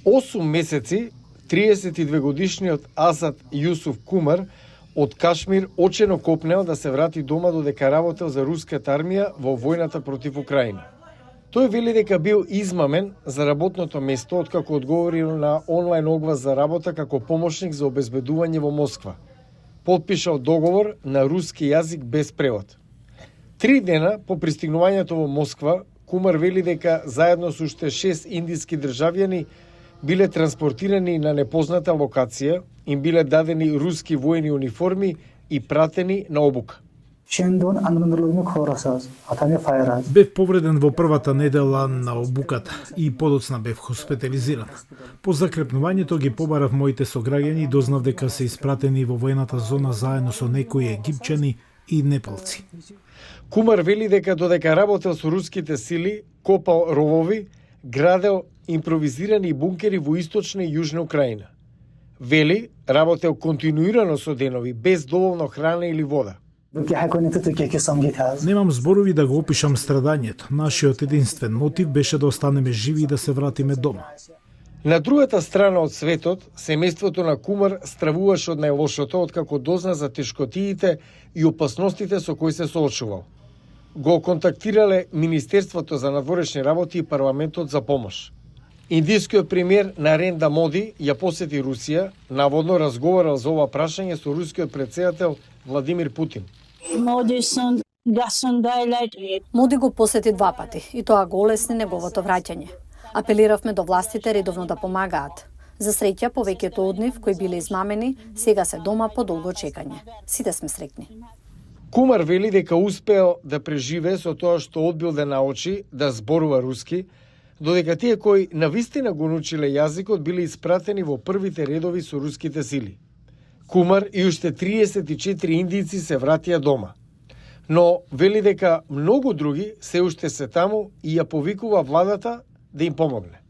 8 месеци 32 годишниот Асад Јусуф Кумар од Кашмир очено копнео да се врати дома додека работел за руската армија во војната против Украина. Тој вели дека бил измамен за работното место откако одговорил на онлайн оглас за работа како помошник за обезбедување во Москва. Потпишал договор на руски јазик без превод. 3 дена по пристигнувањето во Москва, Кумар вели дека заедно со уште 6 индиски државјани биле транспортирани на непозната локација, им биле дадени руски војни униформи и пратени на обука. Бев повреден во првата недела на обуката и подоцна бев хоспитализиран. По закрепнувањето ги побарав моите сограѓани и дознав дека се испратени во војната зона заедно со некои египчани и непалци. Кумар вели дека додека работел со руските сили, копал ровови, градел импровизирани бункери во источна и јужна Украина. Вели, работел континуирано со денови, без доволно храна или вода. Немам зборови да го опишам страдањето. Нашиот единствен мотив беше да останеме живи и да се вратиме дома. На другата страна од светот, семејството на Кумар стравуваше од најлошото откако дозна за тешкотиите и опасностите со кои се соочувал. Го контактирале Министерството за надворешни работи и парламентот за помош. Индискиот премиер Нарендра Моди ја посети Русија, наводно разговарал за ова прашање со рускиот претседател Владимир Путин. Моди го посети 2 пати и тоа го олесни неговото враќање. Апелиравме до властите редовно да помагаат. За среќа, повеќето од нив кои биле измамени, сега се дома по долго чекање. Сите сме среќни. Кумар вели дека успеал да преживее со тоа што одбил да научи да зборува руски, додека тие кои навистина го научиле јазикот биле испратени во првите редови со руските сили. Кумар и уште 34 индици се вратија дома. Но вели дека многу други се уште се таму и ја повикува владата да им помогне.